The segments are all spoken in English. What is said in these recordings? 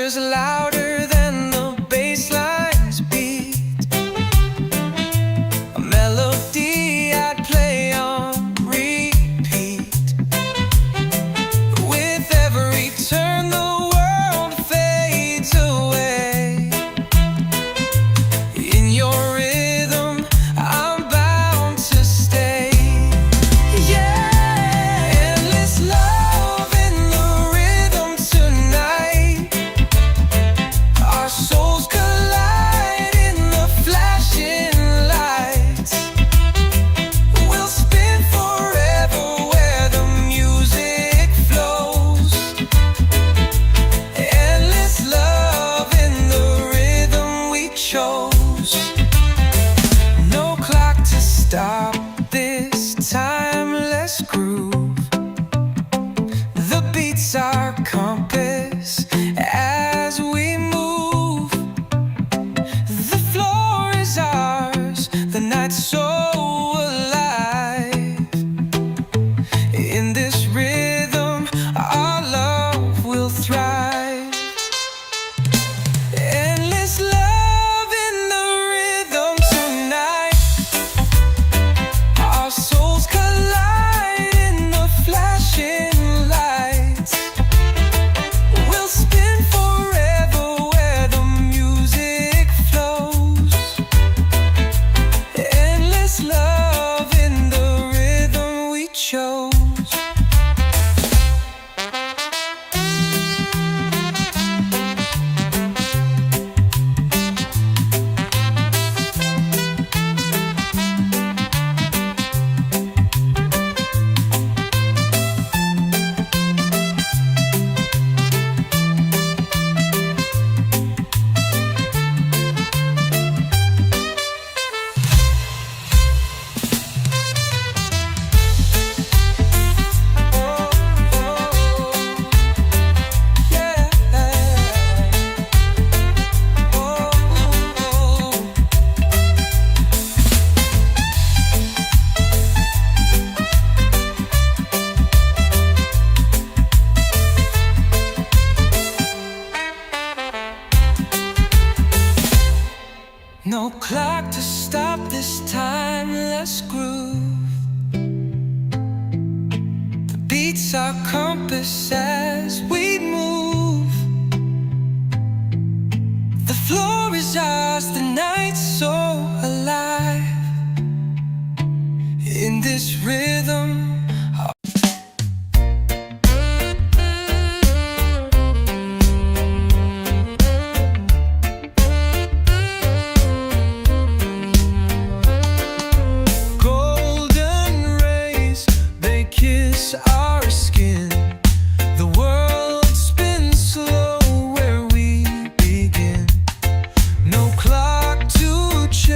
was louder than the bassline's beat, a melody I'd play on repeat. With every turn the world fades away. In your rhythm I'm bound to stay. Yeah, endless love in the rhythm tonight. Our souls collide in the flashing lights. We'll spin forever where the music flows. Endless love in the rhythm we chose. No clock to stop this timeless groove. The beats our compass as we move. The floor is ours, the night's so alive. In this rhythm, our love will thrive. Endless love in the rhythm tonight. Our souls collide in the flashing lights. We'll spin forever where the music flows. Endless love in the rhythm we chose. No clock to stop this timeless groove. The beats our compass as we move. The floor is ours, the night's so alive. In this rhythm golden rays, they kiss our skin. The world spins slow where we begin. No clock to change.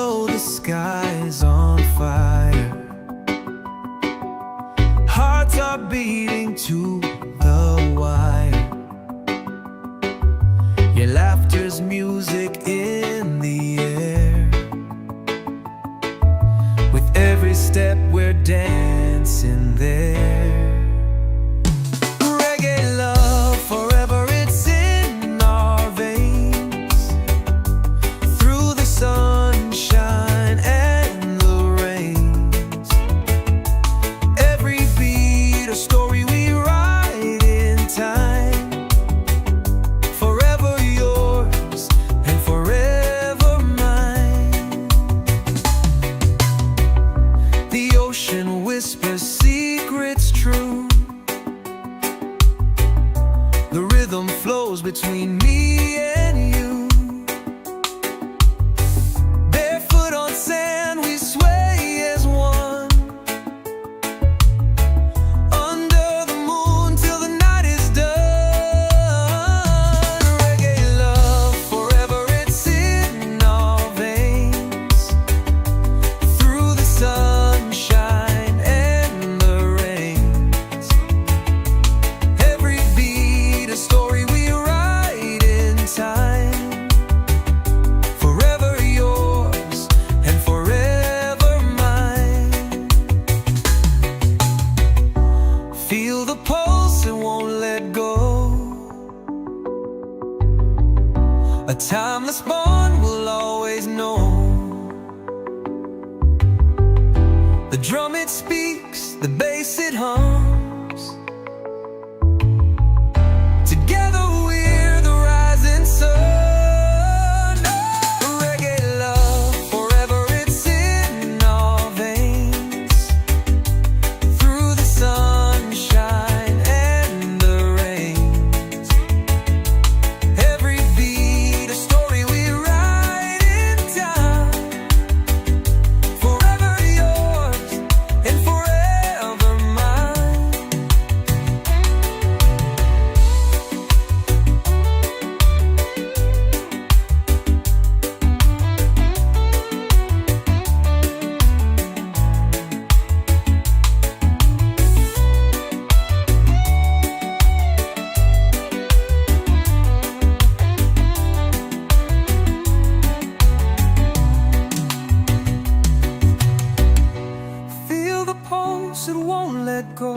know the sky's on fire. Hearts are beating to the wire. Your laughter's music in the air. With every step we're dancing there. Reggae love forever, it's in our veins. Through the sunshine and the rains. Every beat a story we write in time. Forever yours and forever mine. The ocean whispers secrets true. The rhythm flows between me and you. Barefoot on sand we sway as one. Under the moon till the night is done. Reggae love forever, it's in our veins. Through the sunshine and the rains. Every beat a story we write in time. Forever yours and forever mine. Feel the pulse, it won't let go. A timeless bond we'll always know. The drum it speaks, the bass it hums. Together we're the rising sun. Reggae love forever, it's in our veins. Through the sunshine and the rains. Every beat a story we write in time. Forever yours and forever mine. Feel the pulse, it won't let go.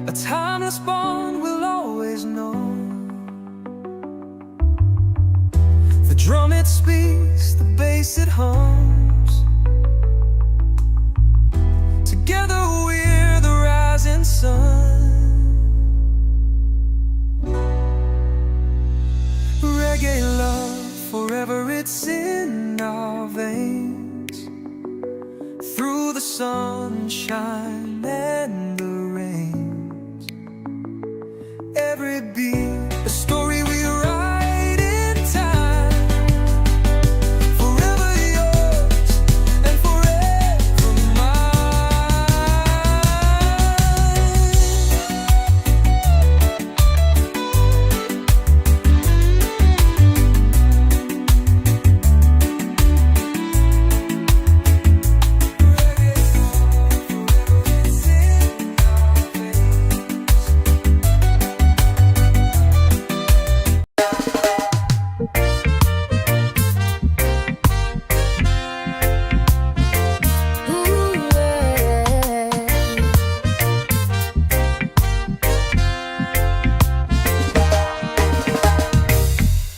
A timeless bond we'll always know. The drum it speaks, the bass it hums. Together we're the rising sun. Reggae love forever, it's in our veins. Through the sunshine and the rains. Every beat a story we write in time. Forever yours and forever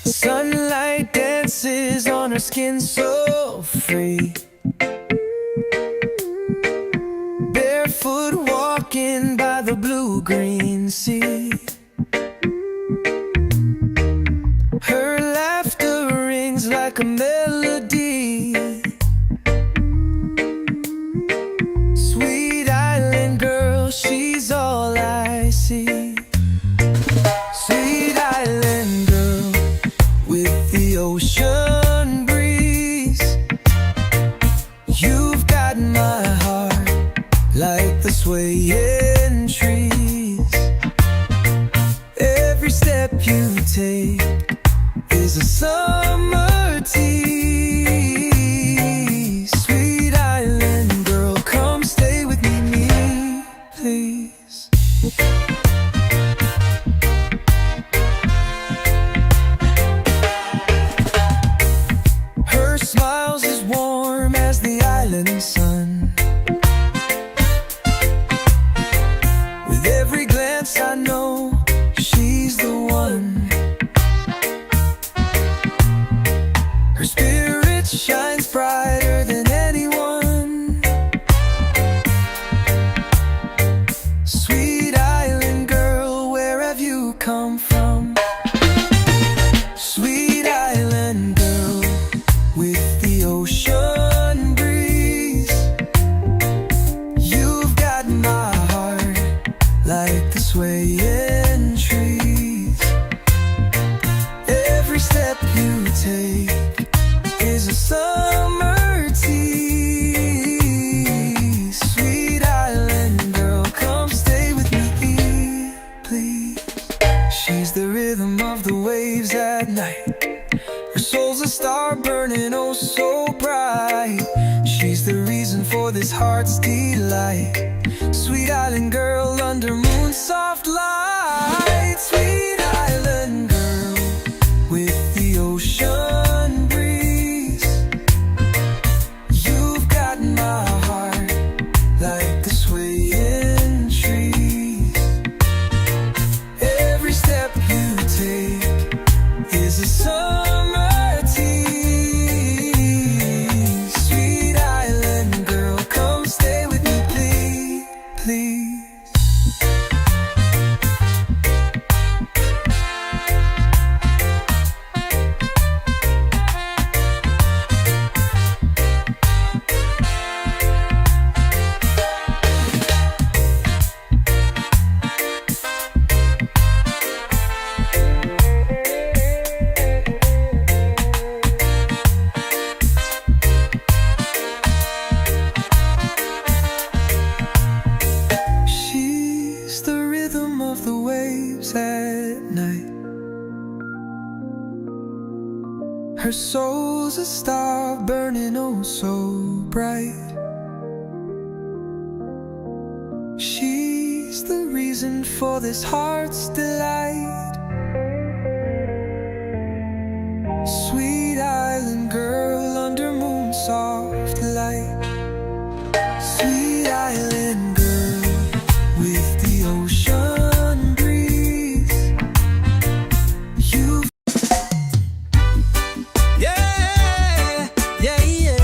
Sunlight dances on her skin so free. Barefoot walking by the blue-green sea. Her laughter rings like a melody. Sweet island girl, she's all I see. Sweet island girl with the ocean breeze. You've got my heart like the swaying trees. Every step you take is a summer island sun. With every glance I know she's the one. Her spirit shines brighter than anyone. Sweet island girl, where have you come from? Sweet island girl, with the ocean breeze, you've got my heart like the swaying trees. Every step you take is a summer tease. Sweet island girl, come stay with me, please. She's the rhythm of the waves at night. Her soul's a star burning oh so bright. She's the reason for this heart's delight. Sweet island girl under moon's soft light. Sweet island girl, with the ocean breeze, you've got my heart like the swaying trees. Every step you take is a summer tease. Sweet island girl, come stay with me, please, please. She's the rhythm of the waves at night. Her soul's a star burning oh so bright. She's the reason for this heart's delight. Sweet island girl under moon's soft light. Sweet island girl, with the ocean breeze, you. Yeah, yeah, yeah.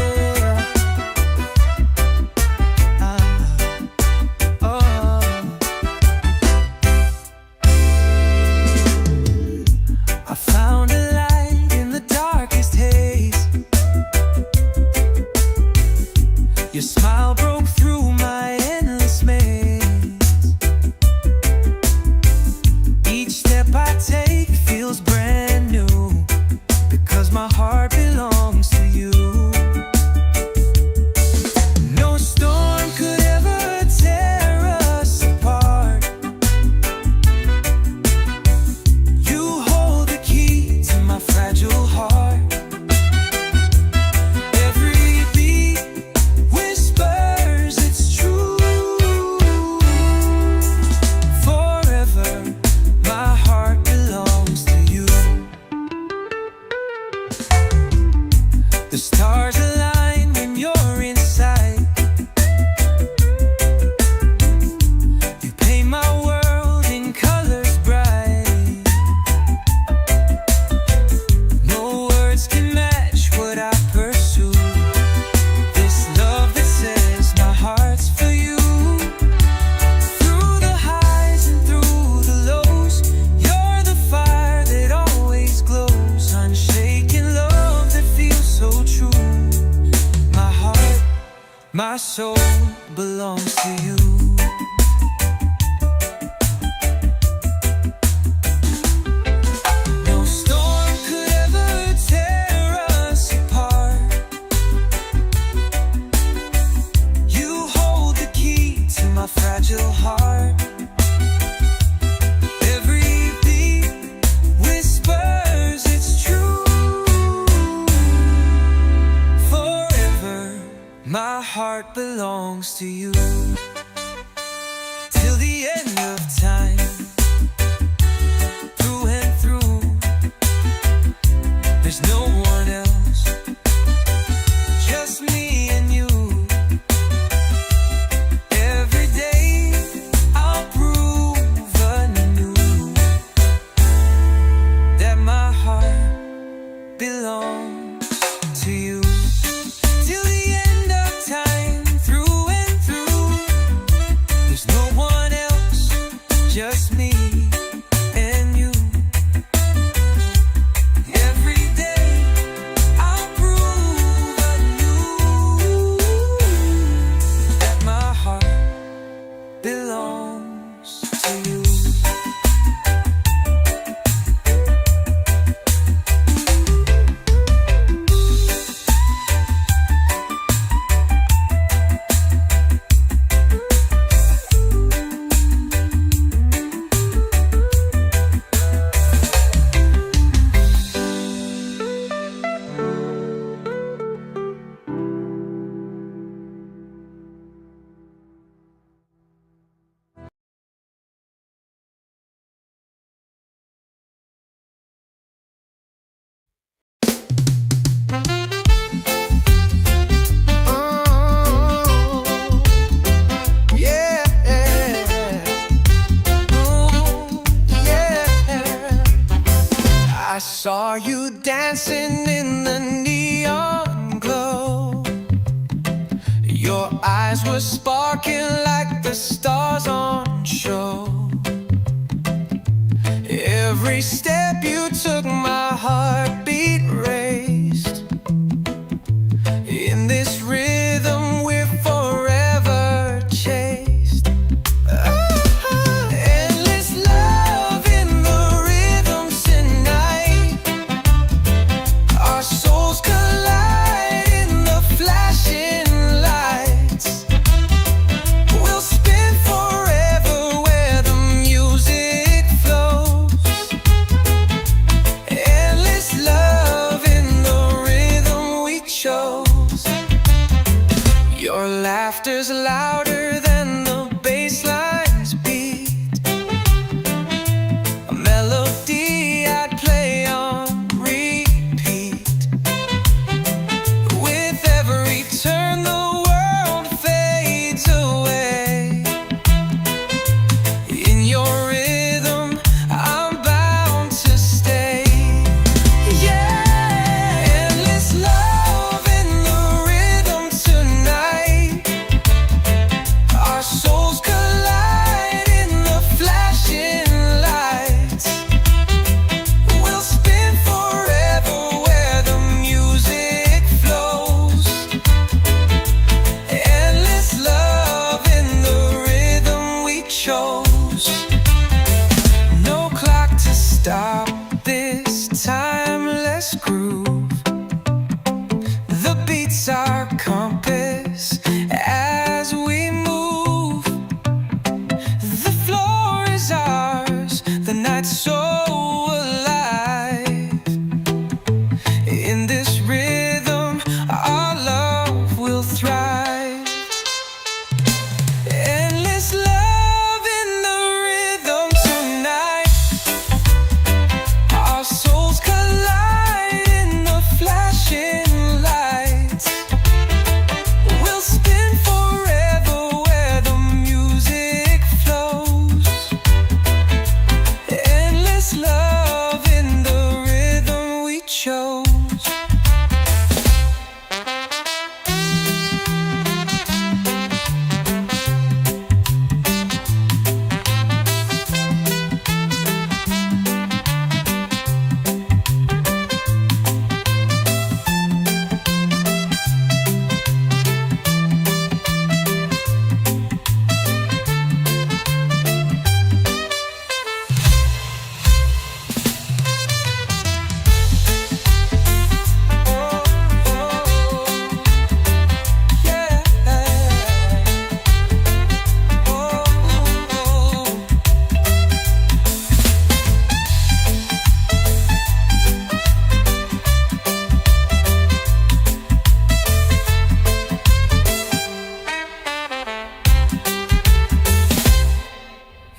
I found a light in the darkest haze. Your smile broke through my endless maze. Each step I take feels brand new, because my heart belongs to you. No storm could ever tear us apart. You hold the key to my fragile heart. Every beat whispers it's true. Forever, my heart belongs to you. The stars align when you're inside. You paint my world in colors bright. No words can match what I pursue. This love that says my heart's for you. Through the highs and through the lows, you're the fire that always glows. Unshaken love that feels so true. My heart, my soul belongs to you. No storm could ever tear us apart. You hold the key to my fragile heart. Every beat whispers it's true. Forever, my heart belongs to you. Till the end of time, through and through, there's no one else, just me and you. dancing in the neon glow. Your eyes were sparking like the stars on show. Every step you took, my heartbeat raised. In this rhythm we're forever chased. Endless love in the rhythm tonight. Our souls collide in the flashing lights. We'll spin forever where the music flows. Endless love in the rhythm we chose. Your laughter's louder than the bassline's beat. A melody I'd play on repeat. With every turn the world fades away. In your rhythm I'm bound to stay. Yeah, endless love in the rhythm tonight. Our souls collide in the flashing lights. We'll spin forever where the music flows. Endless love in the rhythm we chose. No clock to stop this timeless groove. The beats our compass as we move. The floor is ours, the night's so alive. In this rhythm our love will thrive. Endless love in the rhythm tonight. Our souls collide in the flashing lights. We'll spin forever where the music flows. Endless love in the rhythm we chose.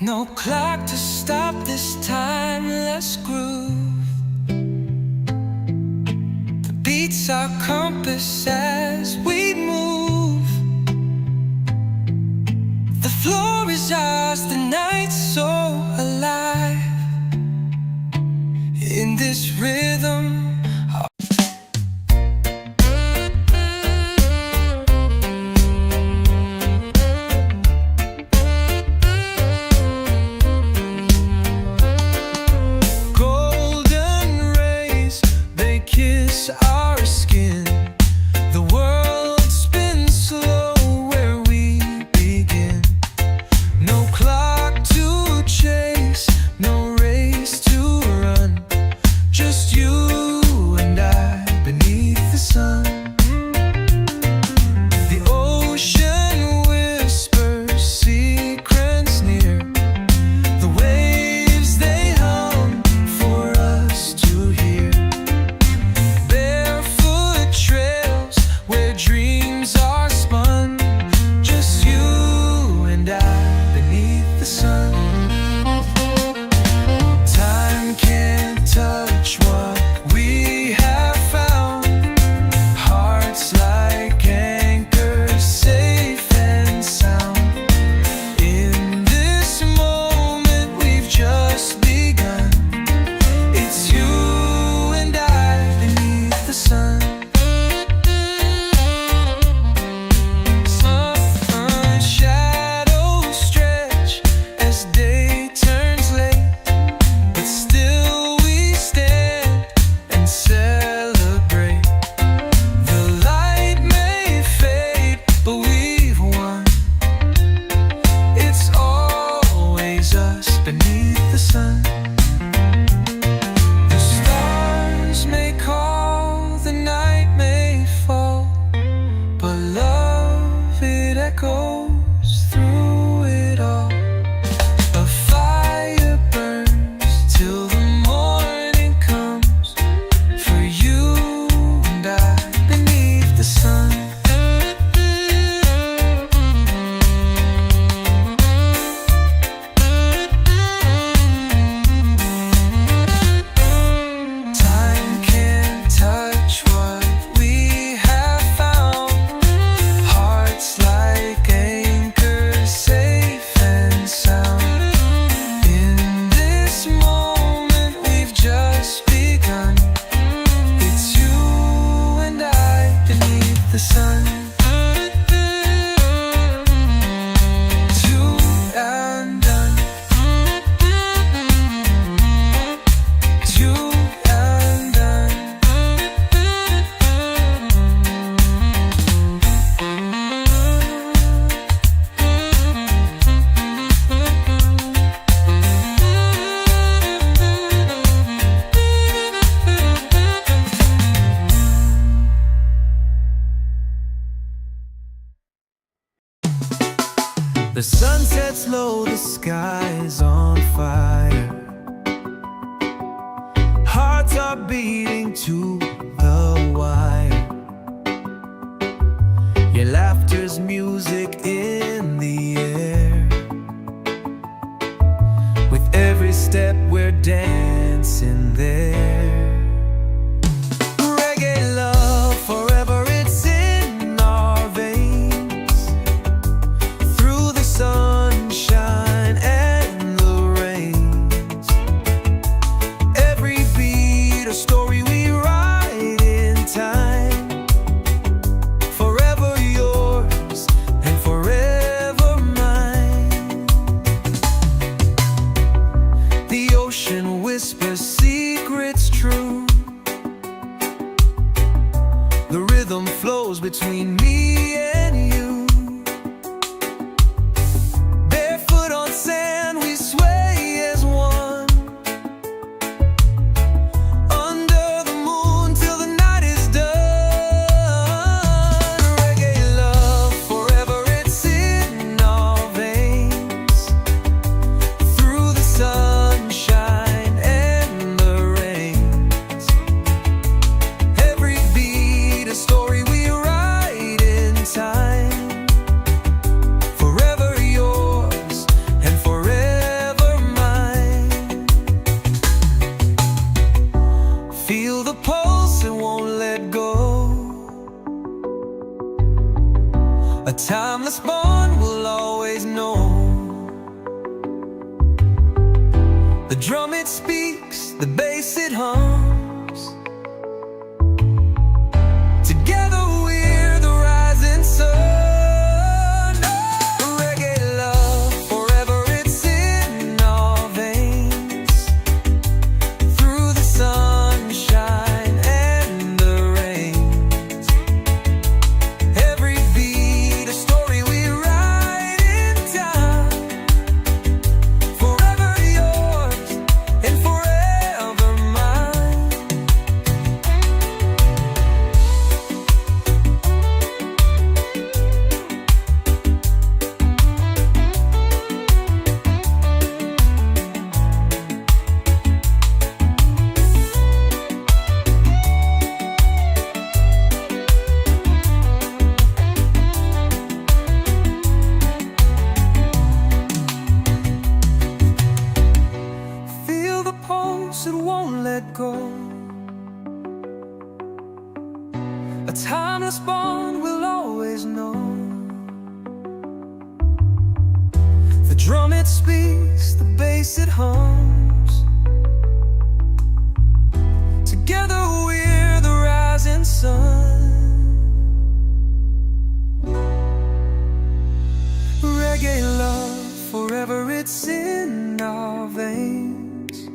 No clock to stop this timeless groove. The beats our compass as we move. The floor is ours, the night's so alive. In this rhythm golden rays, they kiss our skin. The world spins slow where we begin. No clock to chase, no race to run. Just you and I beneath the sun. The ocean whispers secrets near. The waves they hum for us to hear. Barefoot trails where dreams are spun. Just you and I beneath the sun. Time can't touch what we have found. the sun. Two and done. Two and done. The sun sets low, the sky's on fire. Hearts are beating to the wire. Your laughter's music in the air. With every step we're dancing there. Reggae love forever, it's in our veins. Through the sunshine and the rains. Every beat a story we write in time. Forever yours and forever mine. The ocean whispers secrets true. The rhythm flows between me and you. Barefoot on sand, we sway as one. Under the moon till the night is done. Reggae love forever, it's in our veins. Through the sunshine and the rains. Every beat a story we write in time. Forever yours and forever mine. Feel the pulse, it won't let go. A timeless bond we'll always know. The drum it speaks, the bass it hums. Together we're the rising sun. Reggae love forever, it's in our veins. Through the sunshine and the rains. Every beat a story we write in time. Forever yours and forever mine. Feel the pulse, it won't let go. A timeless bond we'll always know. The drum it speaks, the bass it hums. Together we're the rising sun. Reggae love forever, it's in our veins.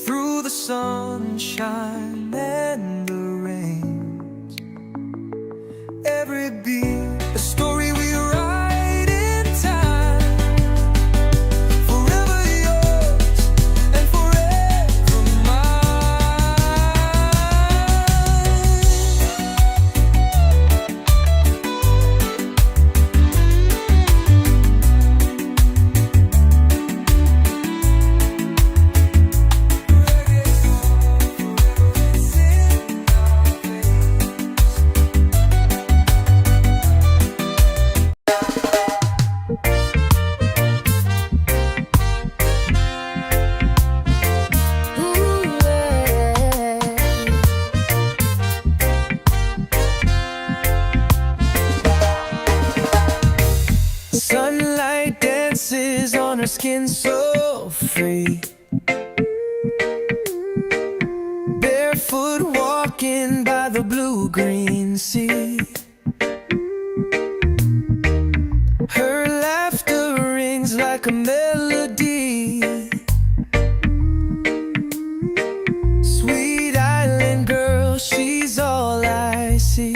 Through the sunshine and the rains. Every beat a story we write in time. Forever yours and forever mine. Sunlight dances on her skin so free. Barefoot walking by the blue-green sea. I see.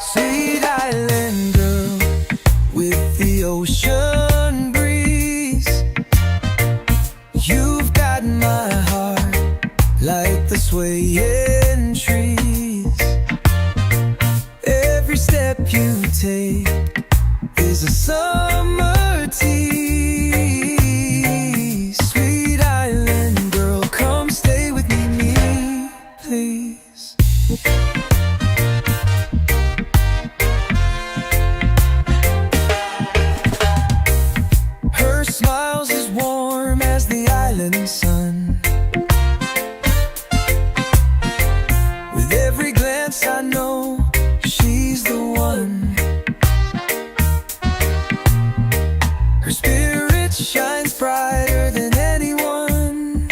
Sweet island girl with the ocean breeze. You've got my heart like the swaying trees. Every step you take is a summer tease. Sweet island girl, come stay with me, please. Her smile's as warm as the island sun. With every glance I know she's the one. Her spirit shines brighter than anyone.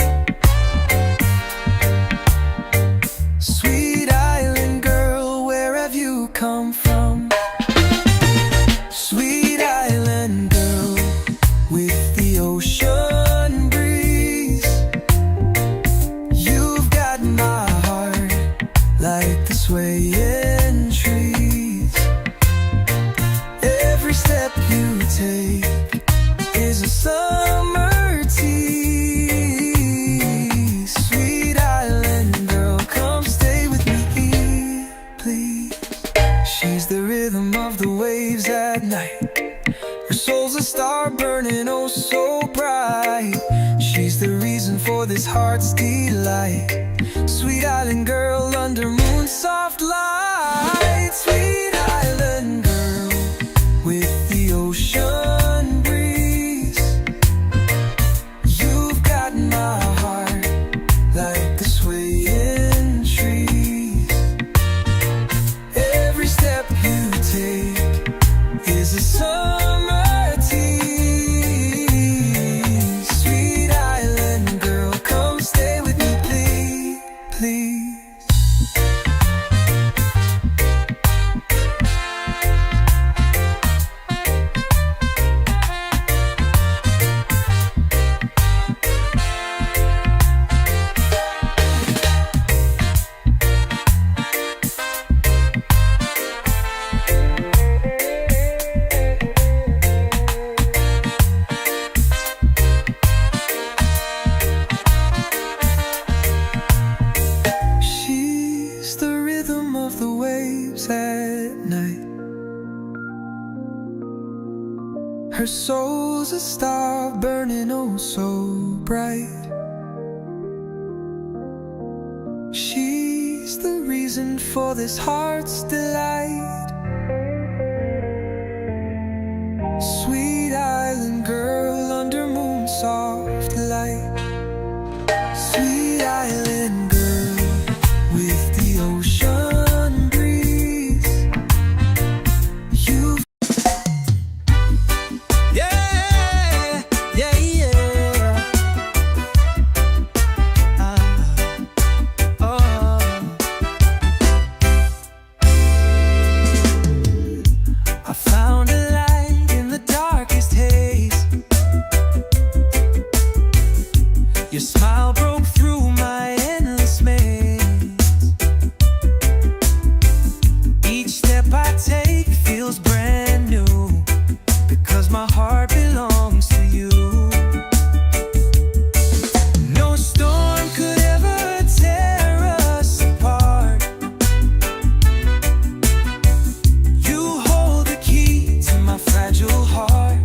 Sweet island girl, where have you come from? Sweet island girl with the ocean breeze. You've got my heart like the swaying trees. Every step you take is a summer tease. Sweet island girl, come stay with me, please. She's the rhythm of the waves at night. Her soul's a star burning oh so bright. She's the reason for this heart's delight. Sweet island girl under moon soft light. Sweet island girl with the ocean breeze. You've got my heart like the swaying trees. Every step you take is a summer tease. Sweet island girl, come stay with me, please, please. She's the rhythm of the waves at night. Her soul's a star burning oh so bright. She's the reason for this heart's delight. Sweet island girl under moon soft light. Sweet island girl with the ocean breeze. You've yeah, yeah, yeah. I found a light in the darkest haze. Your smile broke through my endless maze. Each step I take feels brand new, because my heart belongs to you. No storm could ever tear us apart. You hold the key to my fragile heart.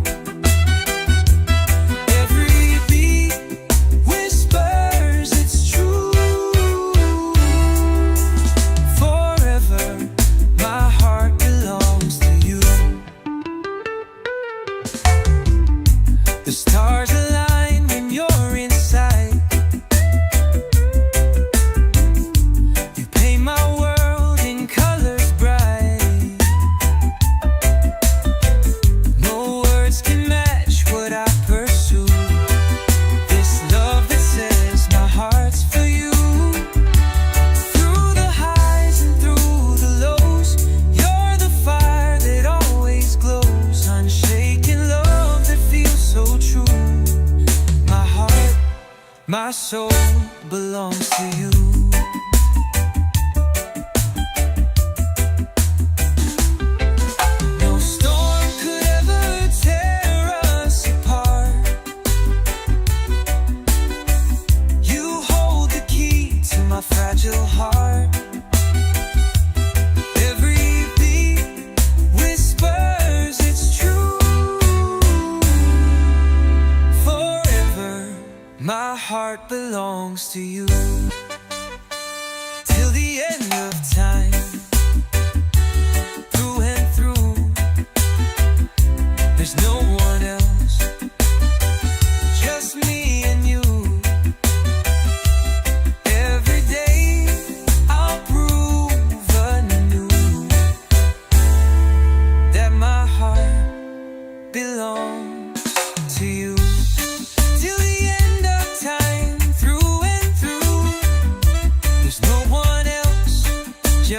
Every beat whispers it's true. Forever, my heart belongs to you. The stars align when you're inside. You paint my world in colors bright. No words can match what I pursue. This love that says my heart's for you. Through the highs and through the lows, you're the fire that always glows. Unshaken love that feels so true. My heart, my soul belongs to you.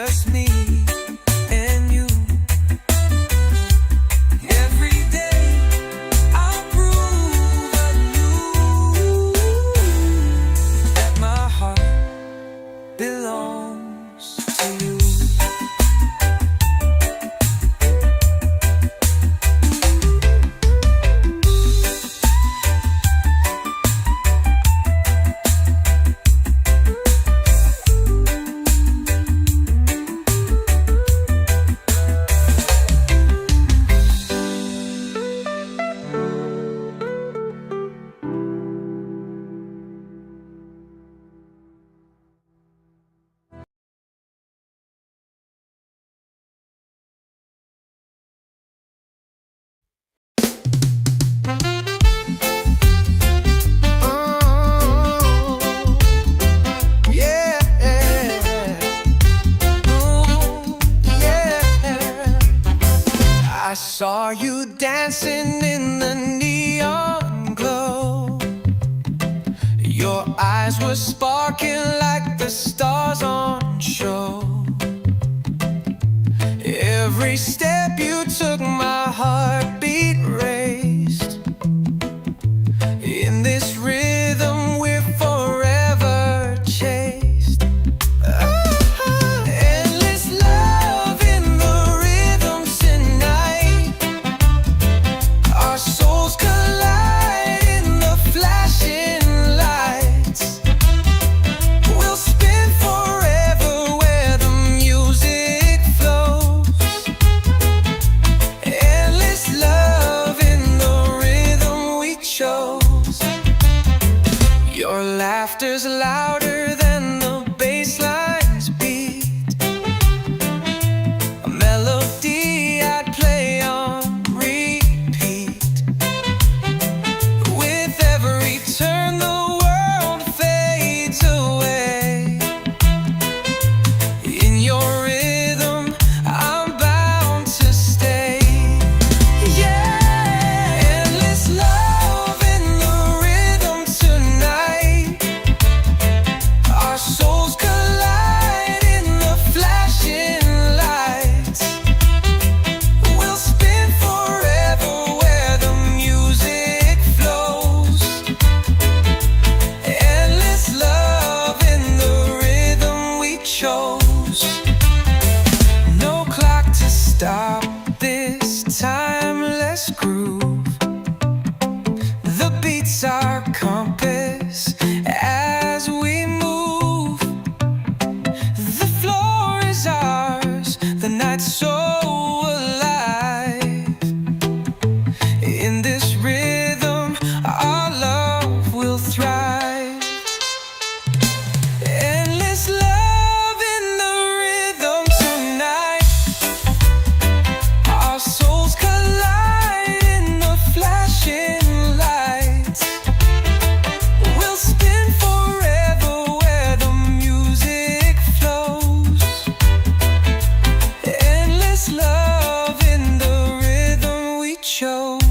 just me and you. Every day I'll prove anew that my heart belongs to you. I saw you dancing in the neon glow. Your eyes were sparking like the stars on show. Every step you took, my heartbeat raised. In this rhythm we're forever chased. Endless love in the rhythm tonight. Our souls collide in the flashing lights. We'll spin forever where the music flows. Endless love in the rhythm we chose. Your laughter's louder than the bass line's beat. A melody I'd play on repeat. With every turn the world fades away. In your rhythm I'm bound to stay. Yeah, endless love in the rhythm tonight. Our souls collide in the flashing lights. We'll spin forever where the music flows. Endless love in the rhythm we chose. No clock to stop this timeless groove. The beats our compass as we move. The floor is ours, the night's so alive. In this rhythm our love will thrive. Endless love in the rhythm tonight. Our souls collide in the flashing lights. We'll spin forever where the music flows. Endless love in the rhythm we chose.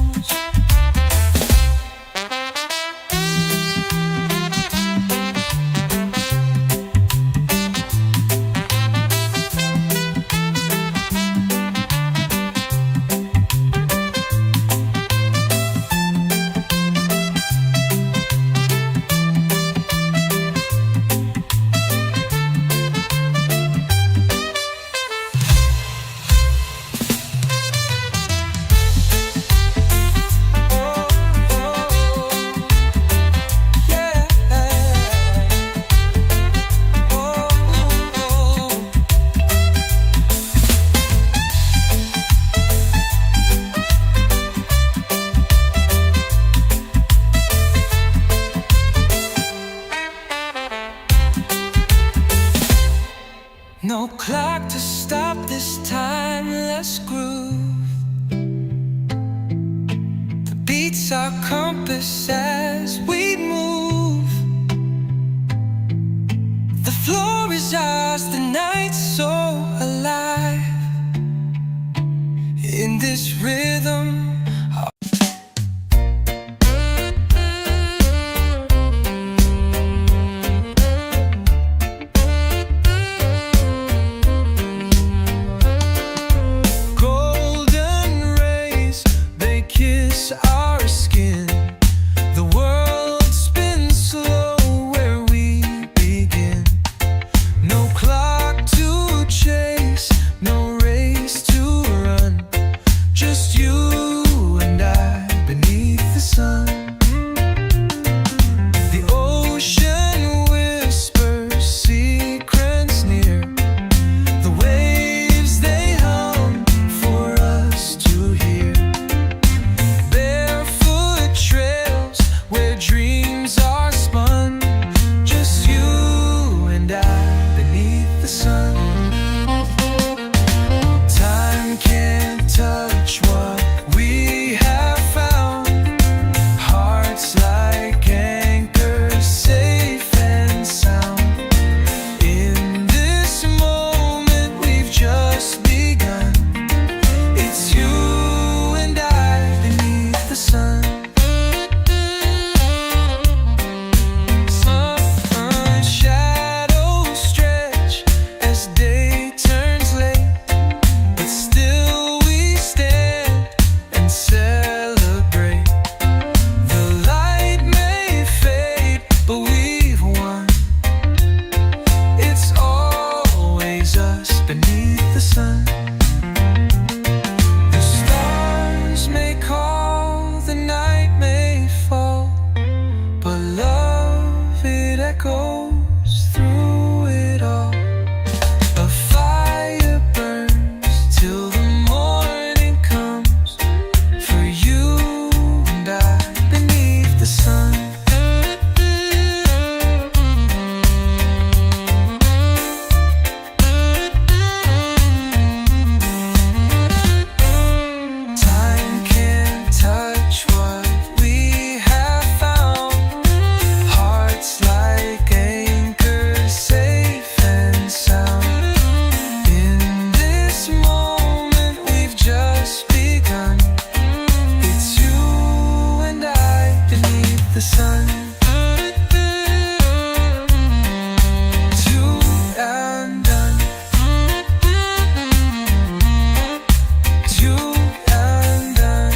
No clock to stop this timeless groove. The beats our compass as we move. The floor is ours, the night's so alive. In this rhythm beneath the sun. The stars may call, the night may fall, but love, it echoes through it all. A fire burns till the morning comes, for you and I beneath the sun. Time can't touch what we have found. Hearts like anchors, safe and sound. In this moment we've just begun. It's you and I beneath the sun. Two and done. Two and done.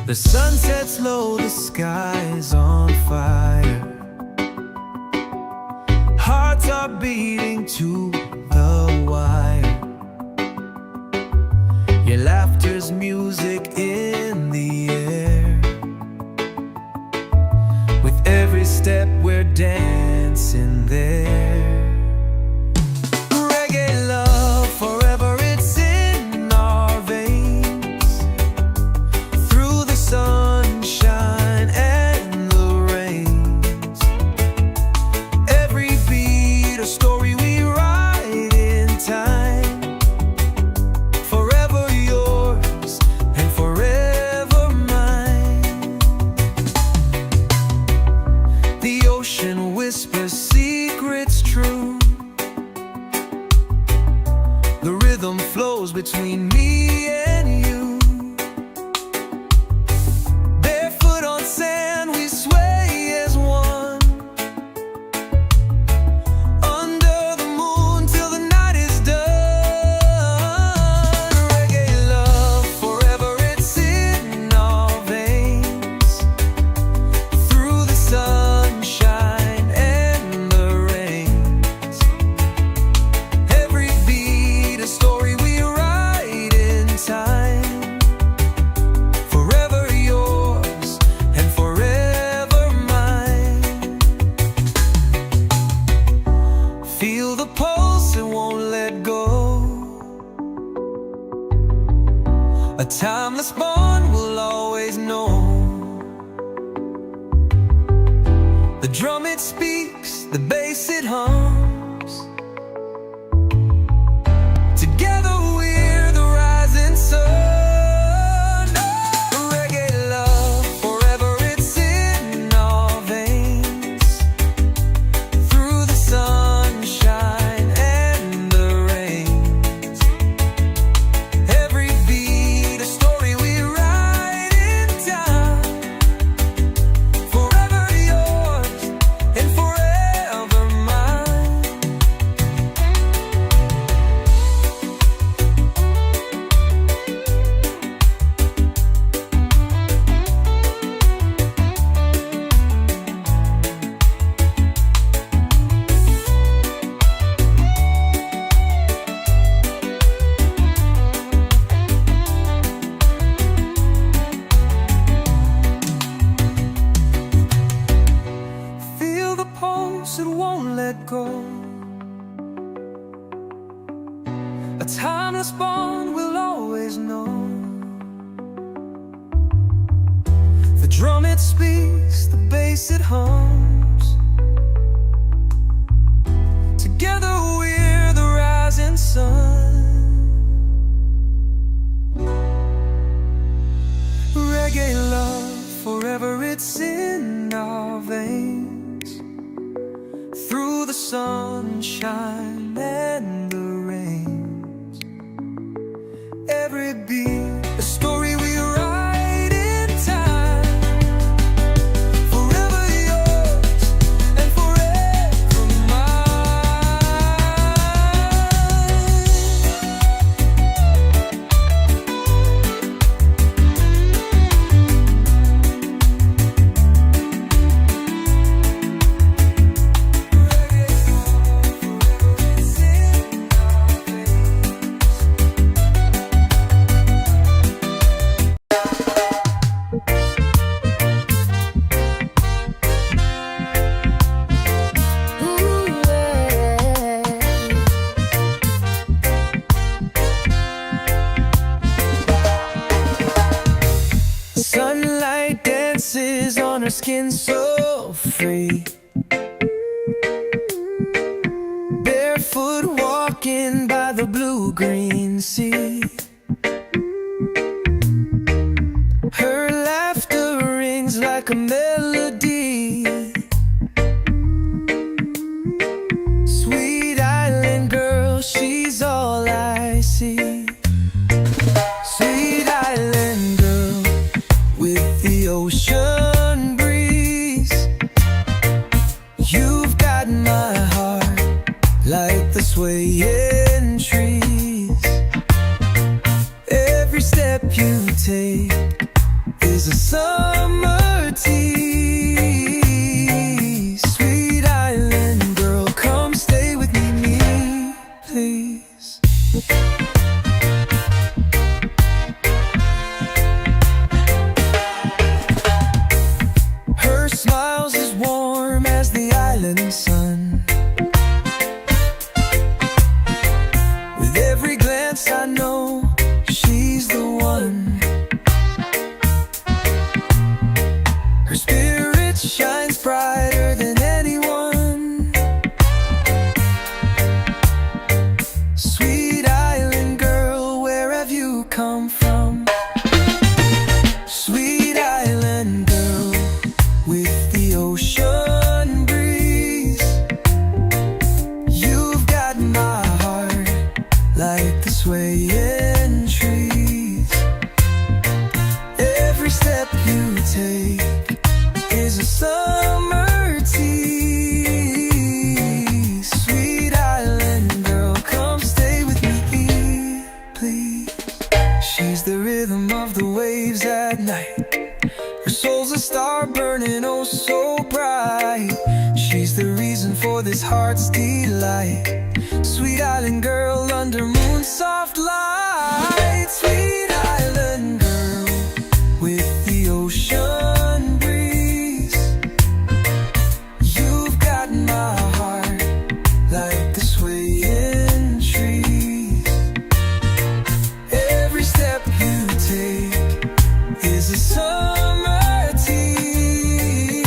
The sun sets low, the sky's on fire. Hearts are beating to the wire. Your laughter's music in the air. With every step we're dancing there. Reggae love, forever it's in our veins. Through the sunshine and the rains. Every beat a story we write in time. Forever yours and forever mine. The ocean whispers secrets true. The rhythm flows between me and you. Barefoot on sand we sway as one. Under the moon till the night is done. Reggae love, forever it's in our veins. Through the sunshine and the rains. Every beat a story we write in time. Forever yours and forever mine. Feel the pulse, it won't let go. A timeless bond we'll always know. The drum it speaks, the bass it hums. Together we're the rising sun. Reggae love, forever it's in our veins. Through the sunshine and the rains. Every beat a story we write in time. Forever yours and forever mine. Feel the pulse, it won't let go. A timeless bond we'll always know. The drum it speaks, the bass it hums. Together we're the rising sun. Reggae love, forever it's in our veins. Through the sunshine and the rains. Every beat a story we write in time. Forever skin so free, barefoot walking by the blue-green sea. Her laughter rings like a melody. Sweet island girl, she's all I see. Sweet island girl with the ocean breeze. You've got my heart like the swaying trees. Every step you take is a summer tea. Sweet island girl, come stay with me, please. Her smile's as warm as the island sun. With every glance I know she's the one. Her spirit shines brighter than anyone. Sweet island girl, where have you come from? Sweet island girl with the ocean breeze. You've got my heart like the swaying trees. Every step you take is a summer tea. Sweet island girl, come stay with me, please. She's the rhythm of the waves at night. Her soul's a star burning oh so bright. She's the reason for this heart's delight. Sweet island girl under moon soft light. Sweet island girl with the ocean breeze. You've got my heart like the swaying trees. Every step you take is a summer tea.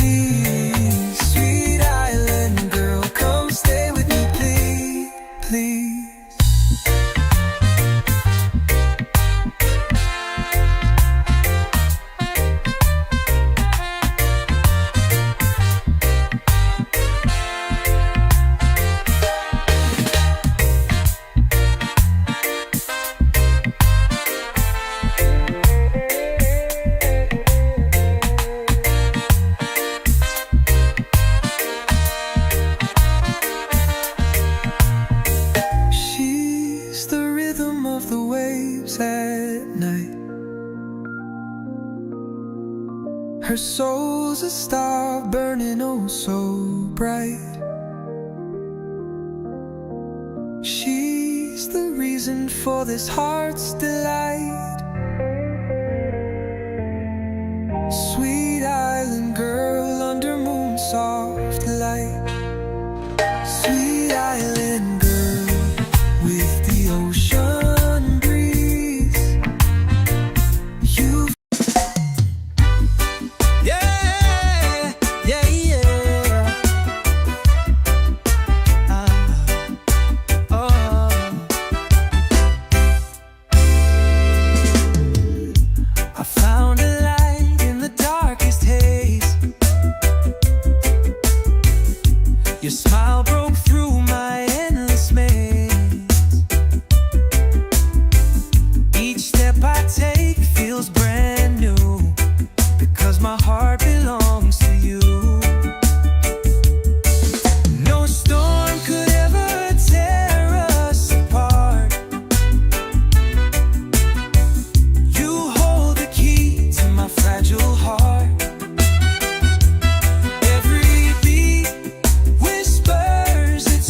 Sweet island girl, come stay with me, please, please. She's the rhythm of the waves at night. Her soul's a star burning oh so bright. She's the reason for this heart's delight. Sweet island girl under moon soft light. Sweet island girl with the ocean breeze. You've yeah, yeah, yeah. I found a light in the darkest haze. Your smile broke through my endless maze. Each step I take feels brand new, because my heart belongs to you. No storm could ever tear us apart. You hold the key to my fragile heart. Every beat whispers its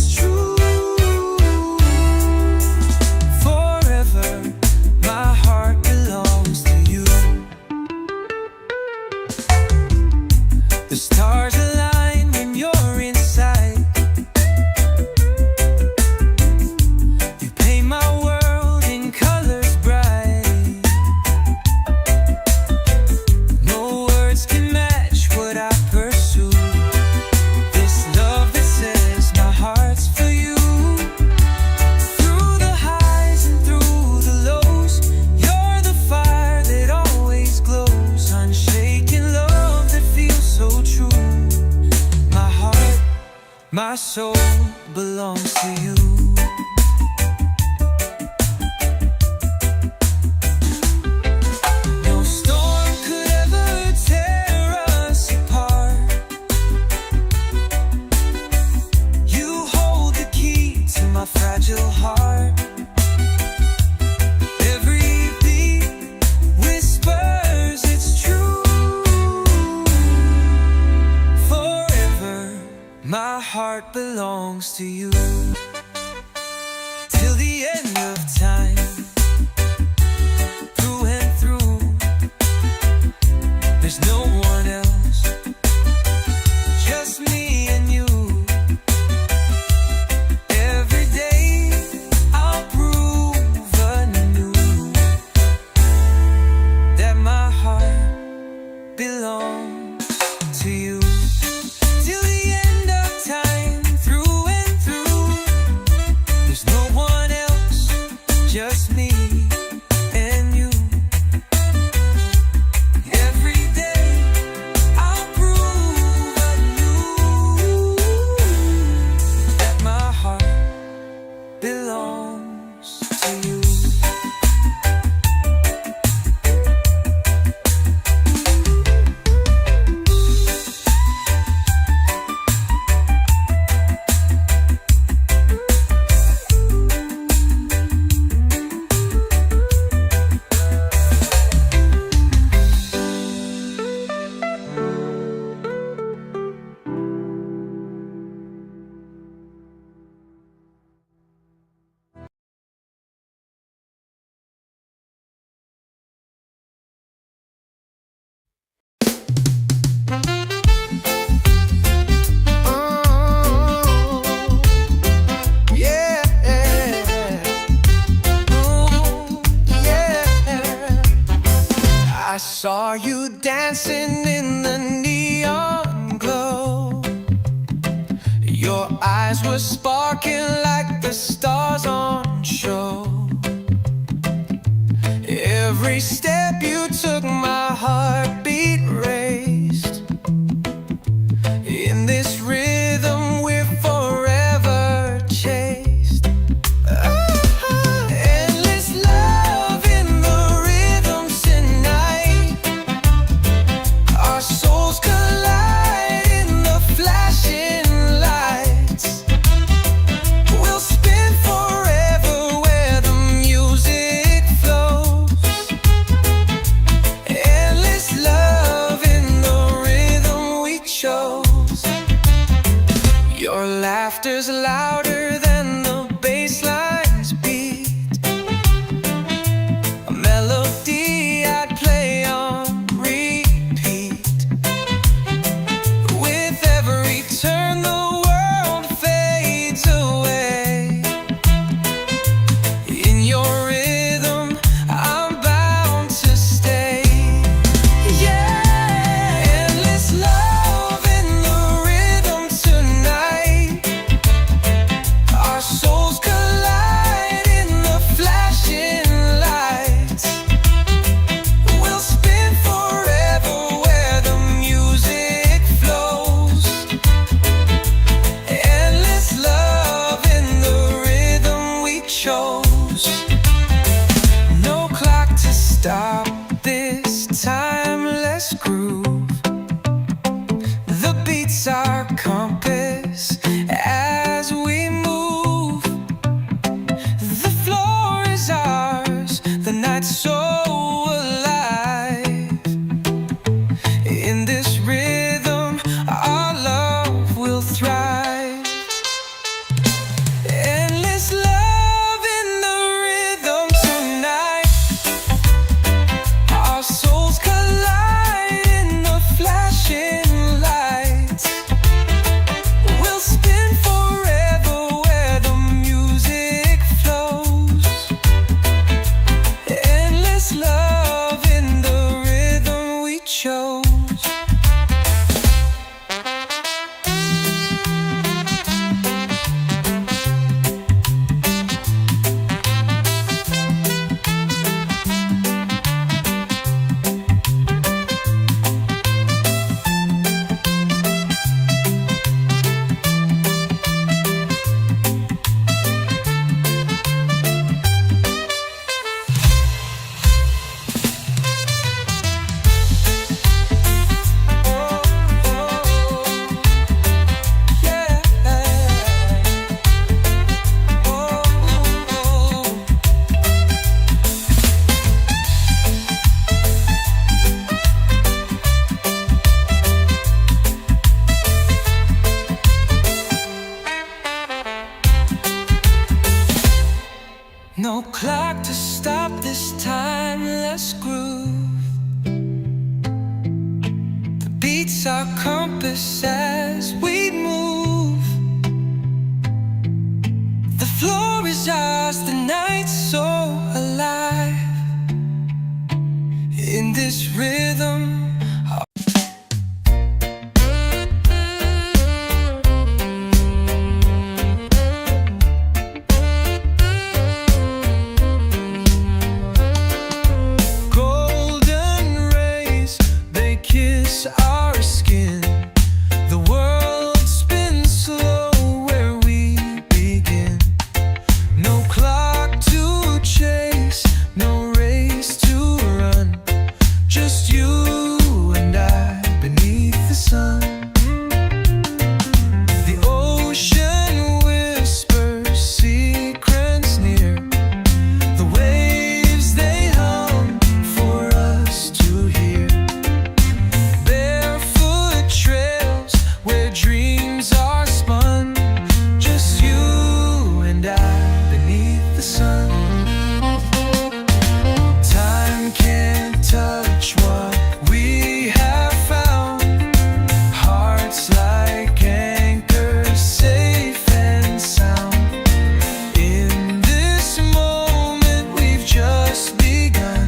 My soul belongs to you. No storm could ever tear us apart. You hold the key to my fragile heart. Every beat whispers it's true. Forever my heart belongs to you. Till the end of time, through and through, there's no one else, just me and you. Every day I'll prove anew that my heart belongs to you. Till the end of time, through and through, there's no one else, just me and you. Every day I'll prove anew that my heart belongs to you. I saw you dancing in the neon glow. Your eyes were sparking like the stars on show. Every step you took, my heartbeat raised. In this rhythm we're forever chased. Endless love in the rhythm tonight. Our souls collide in the flashing lights. We'll spin forever where the music flows. Endless love in the rhythm we chose. Your laughter's louder than the bass line's beat. A melody I'd play on repeat. With every turn the world fades away. In your rhythm I'm bound to stay. Yeah, endless love in the rhythm tonight. Our souls collide in the flashing lights. We'll spin forever where the music flows. Endless love in the rhythm we chose. No clock to stop this timeless groove. The beats our compass as we move. The floor is ours, the night's so alive. In this rhythm our love will thrive. Endless love in the rhythm tonight. Our souls collide in the flashing lights. We'll clock to stop this timeless groove. The beats our compass as we move. The floor is ours, the night's so alive. In this rhythm, our skin, the world spins slow where we begin. No clock to chase, no race to run, just you and I beneath the sun. The ocean whispers secrets near, the waves they hum for us to hear. Where dreams are spun, just you and I beneath the sun. Time can't touch what we have found. Hearts like anchors, safe and sound. In this moment we've just begun.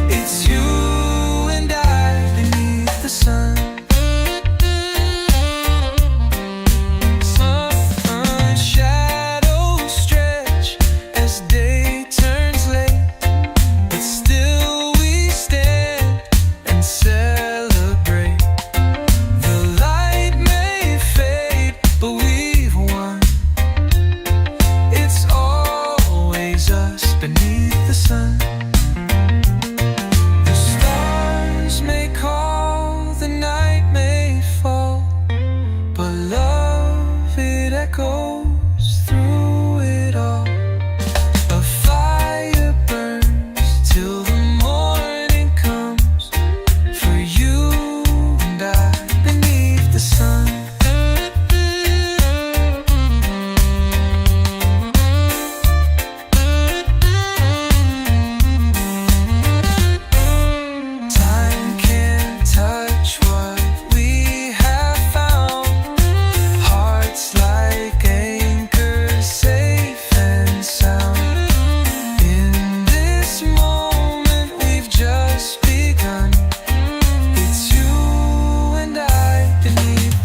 It's you and I beneath the sun. Beneath the sun, the stars may call, the night may fall, but love, it echoes through it all. A fire burns till the morning comes, for you and I beneath the sun.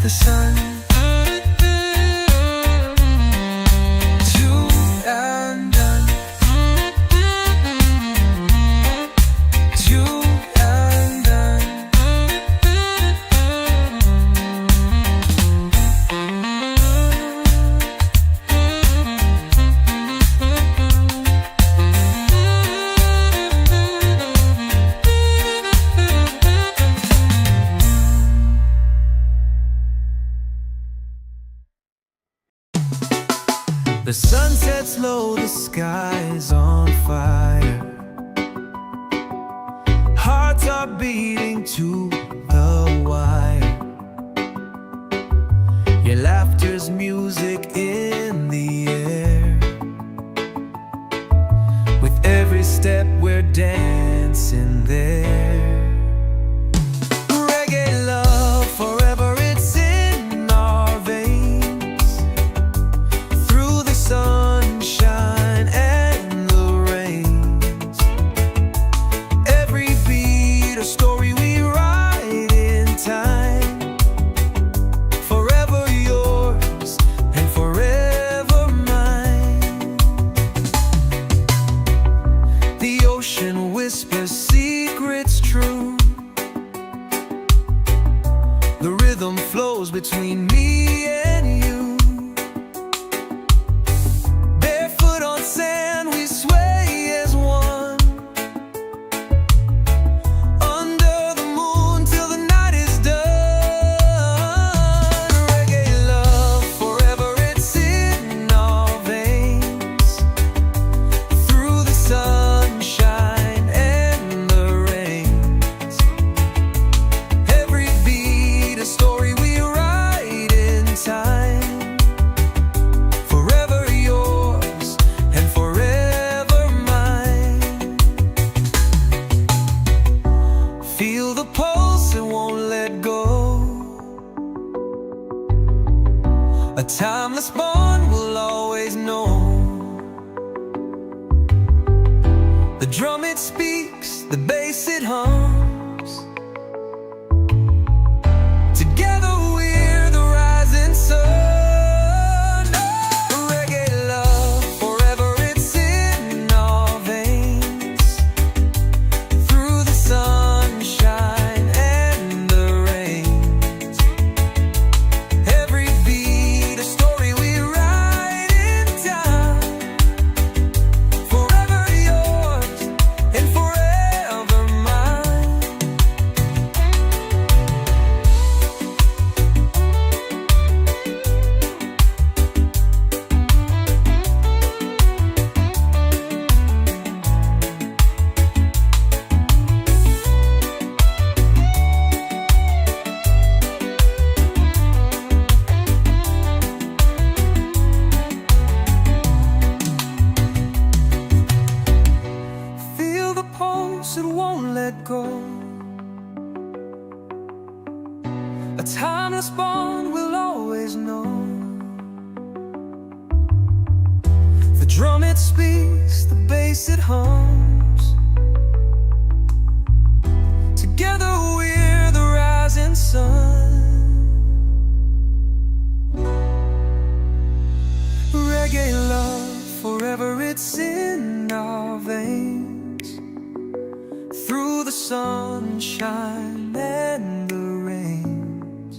The sun, two and done, two and done. The sun sets low, the sky's on fire. Hearts are beating to the wire. Your laughter's music in the air. With every step we're dancing there. Reggae love forever, it's in our veins. Through the sunshine and the rains, every beat a story we write in time. Forever yours and forever mine. The ocean whispers secrets true. The rhythm flows between me and you. Barefoot on sand, we sway as one. Under the moon till the night is done. Reggae love forever, it's in our veins. Through the sunshine and the rains, every beat a story we write in time. A timeless bond we'll always know. The drum it speaks, the bass it hums. Together we're the rising sun. Reggae love, forever it's in our veins. Through the sunshine and the rains. Every beat a story we write in time. Forever yours and forever mine. Feel the pulse, it won't let go. A timeless bond we'll always know. The drum it speaks, the bass it hums. Together we're the rising sun. Reggae love, forever it's in our veins. Through the sunshine and the rains.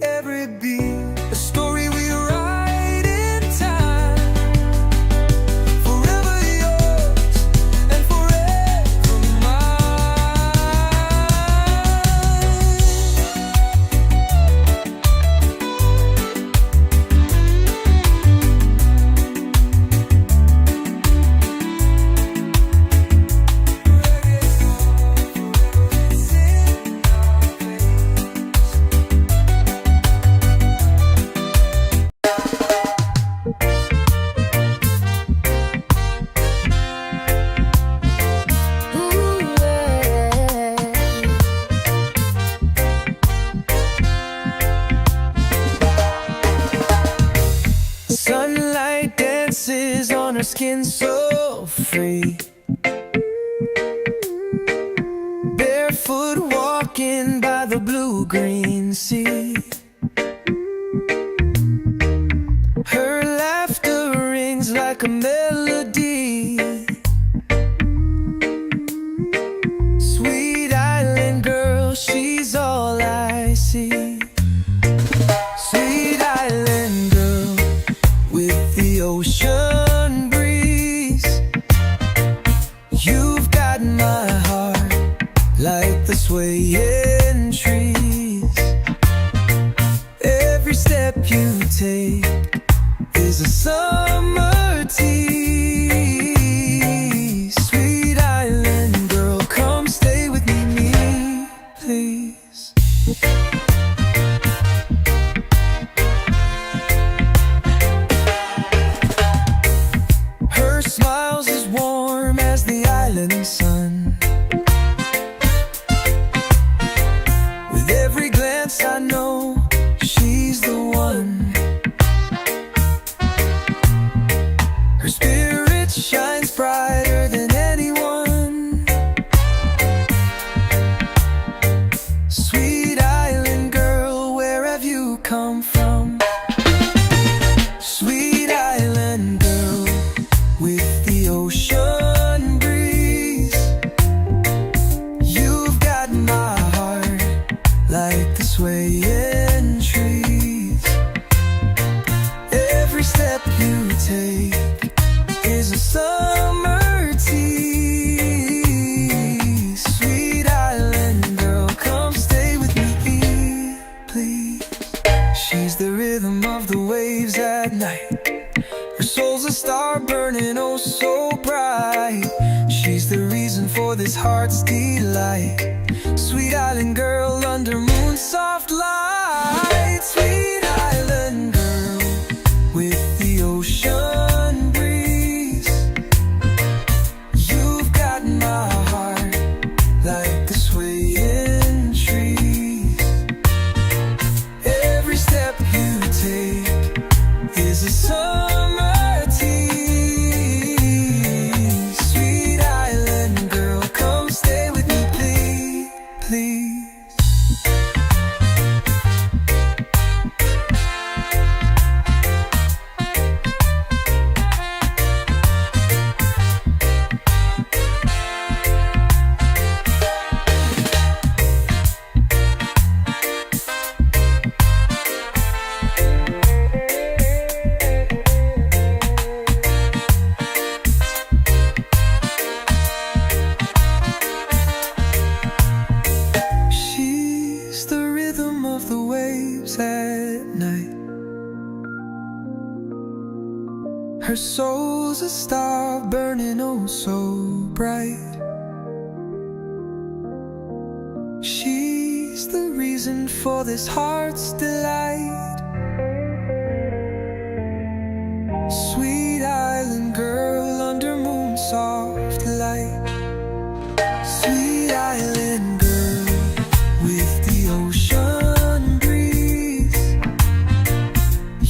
Every beat, a story we write in time. Forever yours and forever Sunlight dances on her skin so free. Barefoot walking by the blue-green sea. Her laughter rings like a melody. Sweet island girl, she's all I see. Sweet island girl with the ocean breeze. You've got my heart like the swaying trees. Every step you take is a summer tea. Sweet island girl, come stay with me, please. Her smile's as warm as the island sun. With every glance I know she's the one. Her spirit shines brighter than anyone. Sweet island girl, where have you come from? Sweet island girl with the ocean breeze. You've got my heart like the swaying trees. Every step you take is a summer tea. Sweet island girl, come stay with me, please. She's the rhythm of the waves at night. Her soul's a star burning oh so bright. She's the reason for this heart's delight. Sweet island girl under moon soft light. Sweet island girl with the ocean breeze. You've got my heart like the swaying trees. Every step you take a summer tease. Sweet island girl, come stay with me, please, please. She's the rhythm of the waves at night. Her soul's a star burning oh so bright. She's the reason for this heart's delight. Sweet island girl under moon soft light. Sweet island girl with the ocean breeze.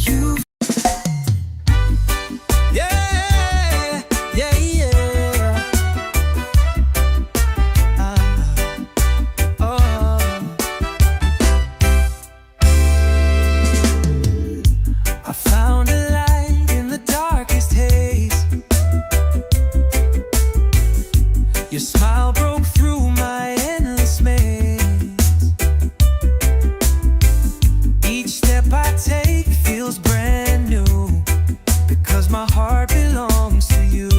You yeah, yeah, yeah. I found a light in the darkest haze. Your smile broke through my endless maze. Each step I take feels brand new, because my heart belongs to you.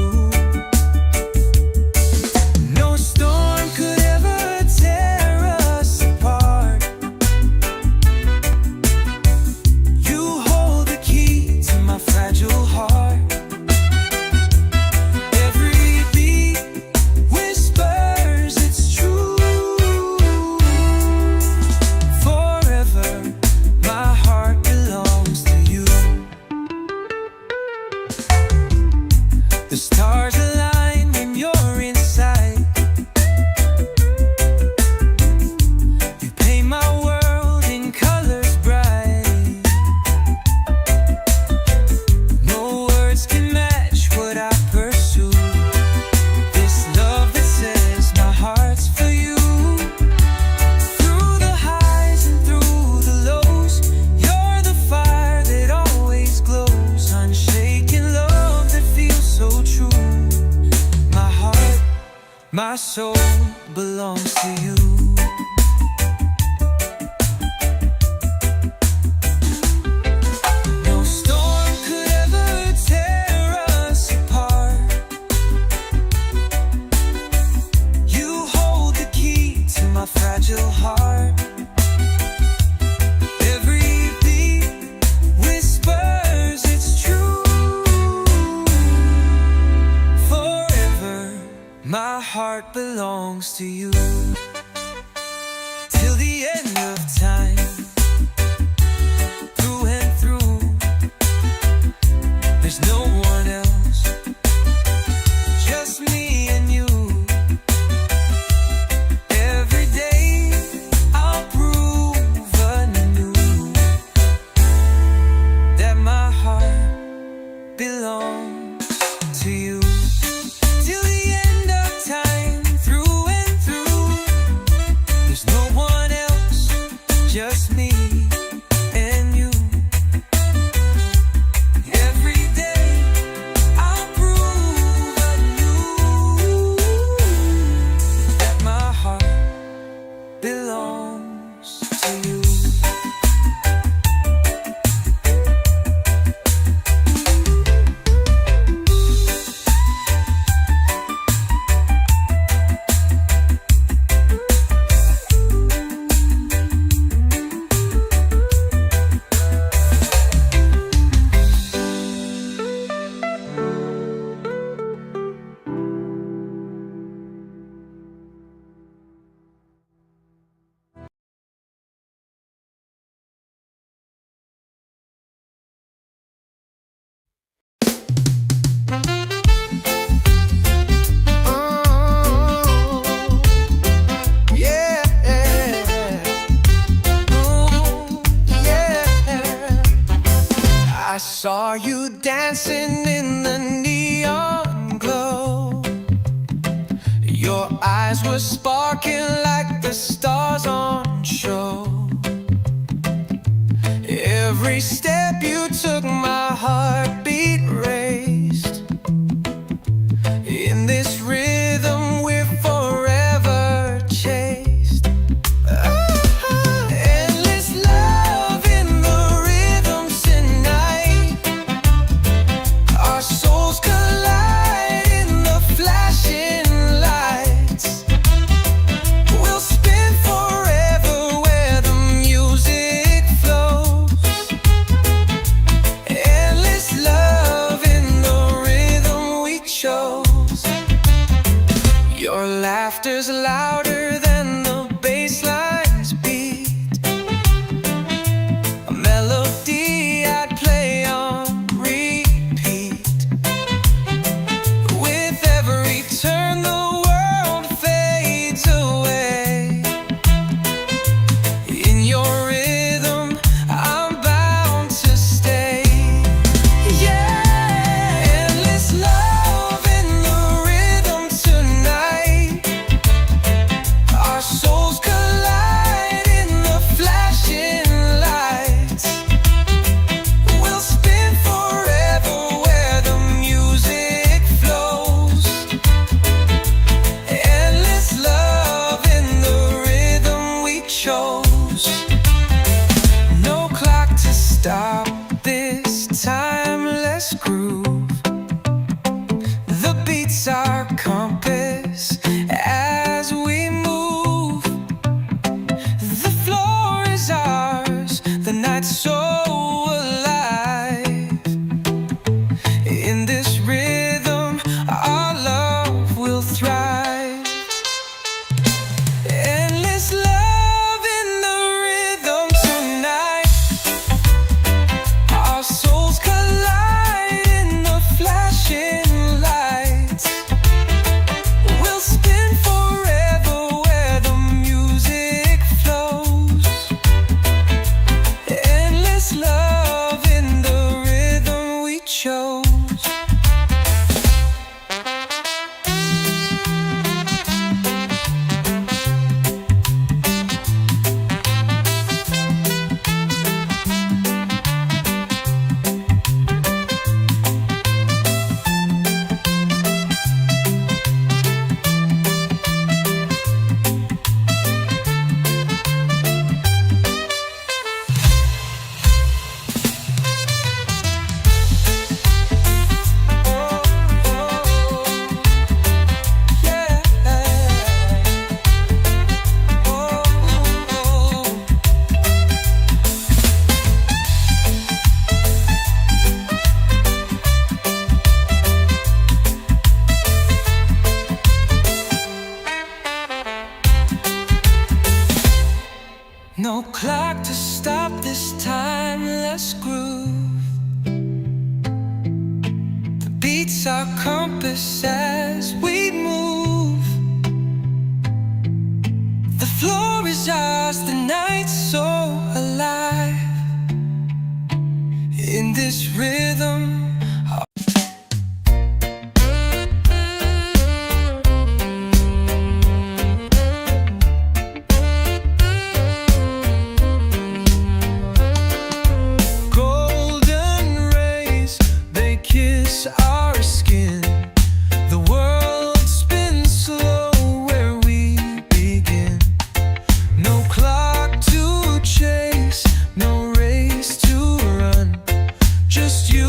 No storm could ever tear us apart. You hold the key to my fragile heart. Every beat whispers it's true. Forever, my heart belongs to you. The stars align when you're inside. You paint my world in colors bright. No words can match what I pursue. This love that says my heart's for you. Through the highs and through the lows, you're the fire that always glows. Unshaken love that feels so true. My heart, my soul belongs to you. No storm could ever tear us apart. You hold the key to my fragile heart. Every beat whispers it's true. Forever, my heart belongs to you. Till the end of time, through and through, there's no one else, just me and you. Every day I'll prove anew that my heart belongs to you. Till the end of time, through and through, saw you dancing in the neon glow. Your eyes were sparking like the stars on show. Every step you took, my heartbeat raised. In this rhythm we're forever chased. Endless love in the rhythm tonight. Our souls collide in the flashing lights. We'll spin forever where the music flows. Endless love in the rhythm we chose. Your laughter's louder than the bassline's beat. A melody I'd play on repeat. With every turn the world fades away. In your rhythm I'm bound to stay. Yeah, endless love in the rhythm tonight. Our souls collide in the flashing lights. We'll spin forever where the music flows. Endless love in the rhythm we chose. No clock to stop this timeless groove. The beats our compass as we move. The floor is ours, the night's so alive. In this rhythm our love will thrive. Endless love in the rhythm tonight. Our souls collide in the flashing lights. We'll spin forever where the music flows. Endless love in the rhythm we chose. No clock to stop this timeless groove. The beats our compass as we move. The floor is ours, the night's so alive. In this rhythm golden rays, they kiss our skin. The world spins slow where we begin. No clock to chase, no race to run. Just you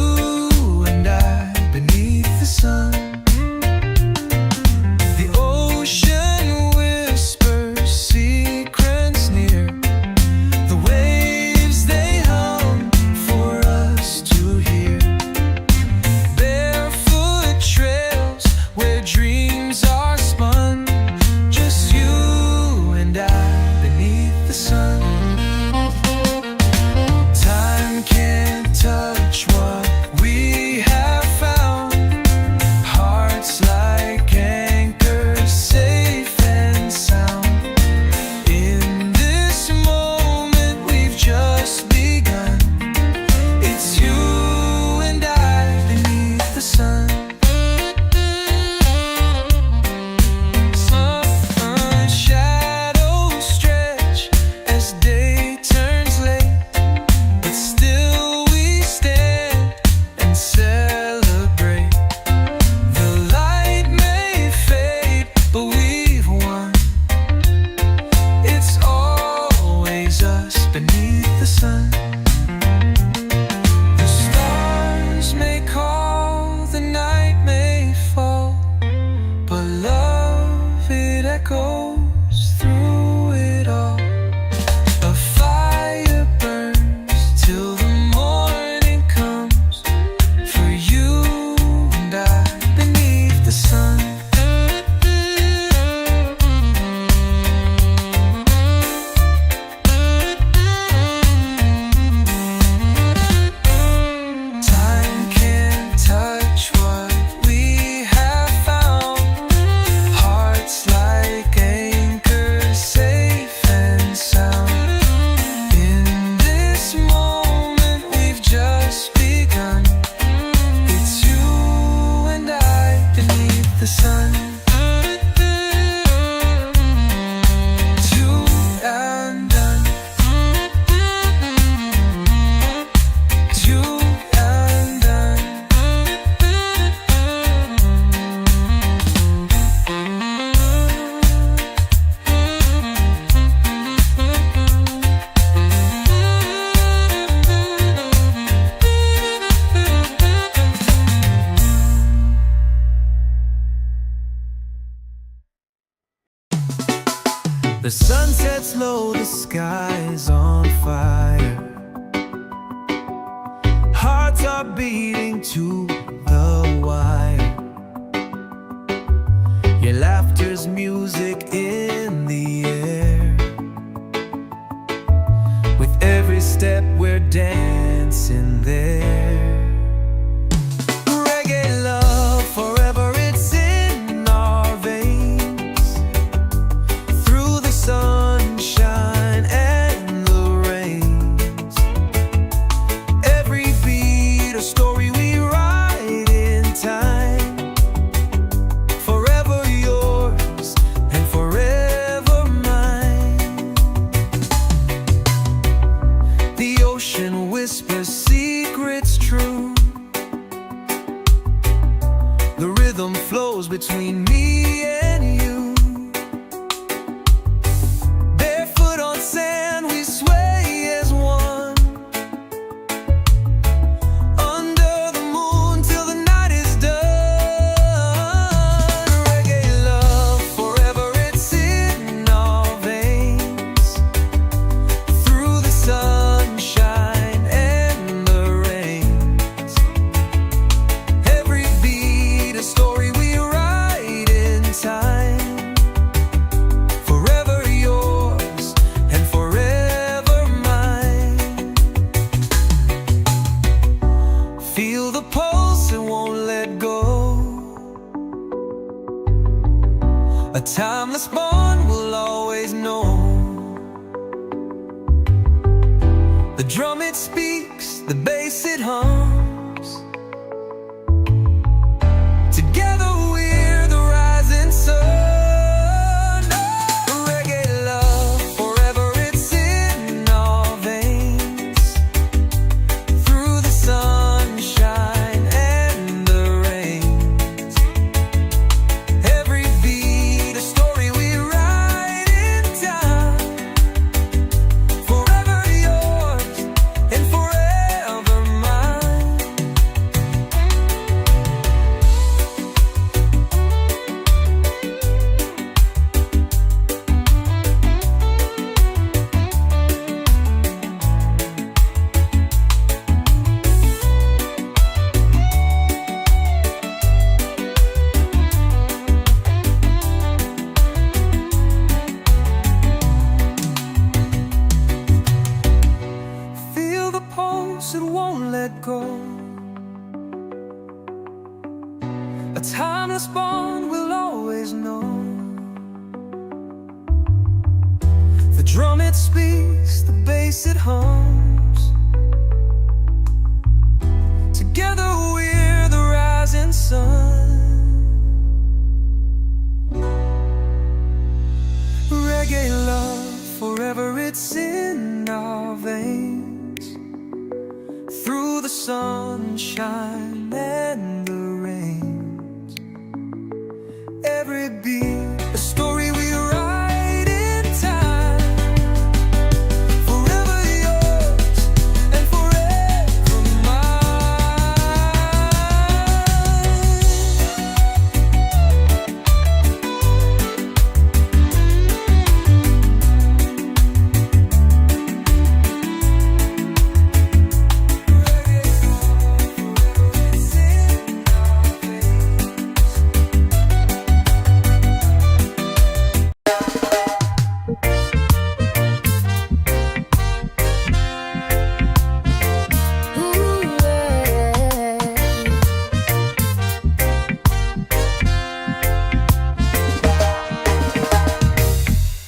The sun sets low, the sky's on fire. Hearts are beating to the wire. Your laughter's music in the air. With every step we're dancing there. Reggae love, forever it's in our veins. Through the sunshine and the rains. Every beat a story we write in time. Forever yours and forever mine. The ocean whispers secrets true. The rhythm flows between me and you. Barefoot on sand we sway as one. Under the moon till the night is done. Reggae love, forever it's in our veins. Through the sunshine and the rains. Every beat a story we write in time. Forever yours and forever mine. Feel the pulse, it won't let go. A timeless bond we'll always know. The drum it speaks, the bass it hums. Together we're the rising sun. Reggae love, forever it's in our veins. Through the sunshine and the rains. Every beat a story we write in time. Forever yours and forever mine. Feel the pulse, it won't let go. A timeless bond we'll always know. The drum it speaks, the bass it hums. Together we're the rising sun. Reggae love, forever it's in our veins. Through the sunshine and the rains. Every beat a story we write in time. Forever yours and forever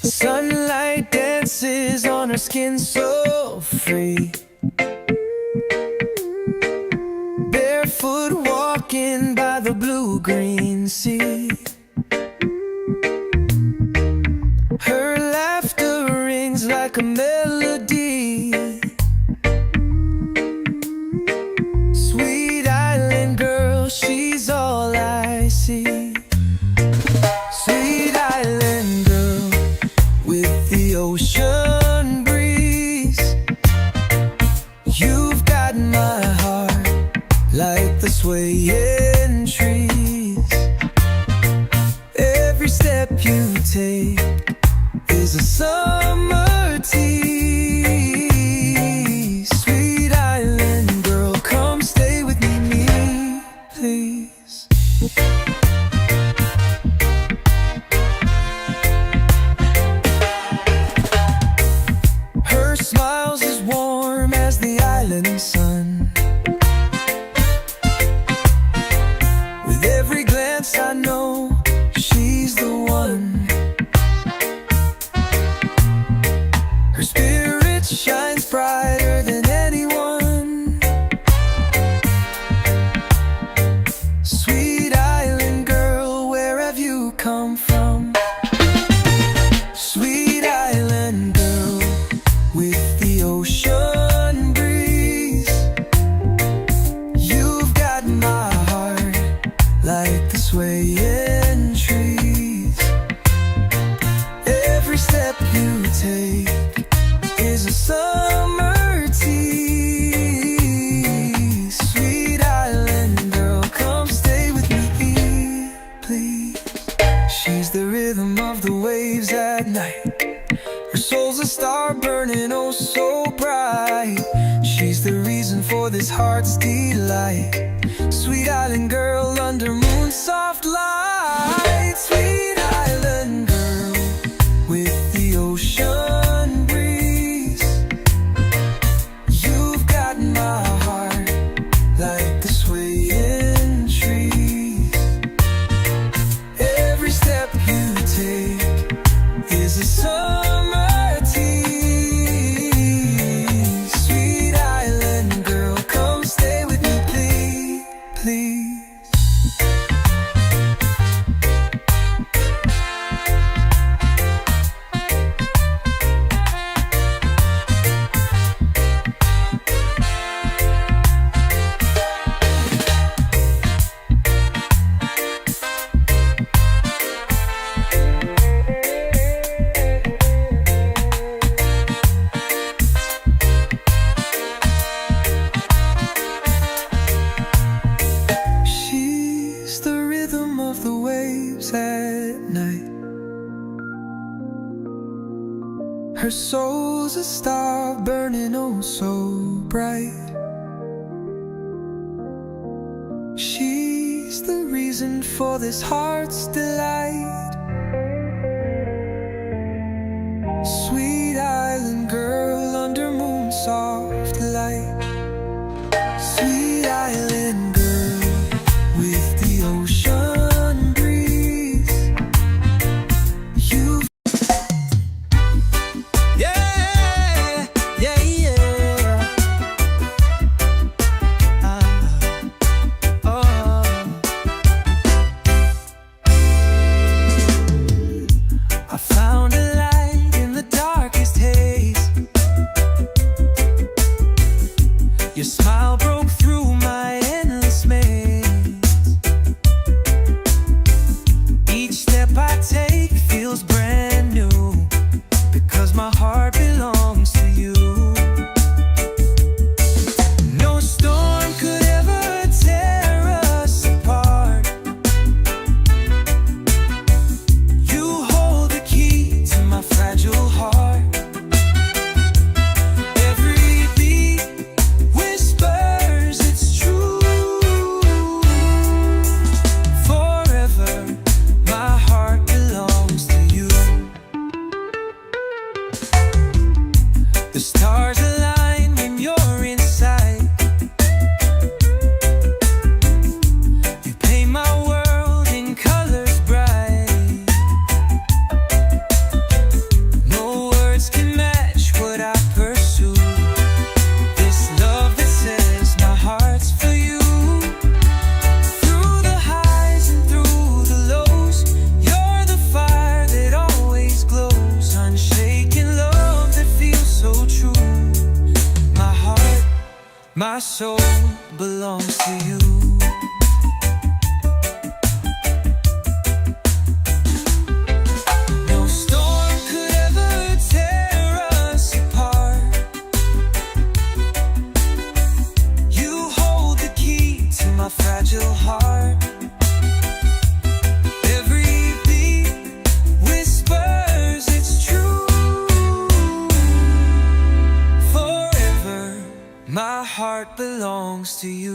Sunlight dances on her skin so free. Barefoot walking by the blue-green sea. Her laughter rings like a melody. Sweet island girl, she's all I see. Sweet island girl with the ocean breeze. You've got my heart like the swaying trees. Every step you take is a summer tea. Sweet island girl, come stay with me, please. Her smile's as warm as the island sun. With every glance I know she's the one. Her spirit shines brighter than anyone. Sweet island girl, where have you come from? Sweet island girl, with the ocean breeze, you've got my heart like the swaying trees. Every step you take is a summer tea. Sweet island girl, come stay with me, please. She's the rhythm of the waves at night. Her soul's a star burning oh so bright. She's the reason for this heart's delight. Sweet island girl under moon soft light. Sweet island girl, with the ocean breeze, you've got my heart like the swaying trees. Every step you take is a summer tea. Sweet island girl, come stay with me, please, please. She's the rhythm of the waves at night. Her soul's a star burning oh so bright. She's the reason for this heart's delight. Sweet island girl under moon soft light. Sweet island girl, with the ocean breeze, you've yeah, yeah, yeah. I found a light in the darkest haze. Your smile broke through my endless maze. Each step I take feels brand new, because my heart belongs to you. No storm could ever tear us apart. You hold the key to my fragile heart. Every beat whispers it's true. Forever, my heart belongs to you. The stars align when you're inside. You paint my world in colors bright. No words can match what I pursue. This love that says my heart's for you. Through the highs and through the lows, you're the fire that always glows. Unshaken love that feels so true. My heart, my soul belongs to you. No storm could ever tear us apart. You hold the key to my fragile heart. Every beat whispers it's true. heart belongs to you.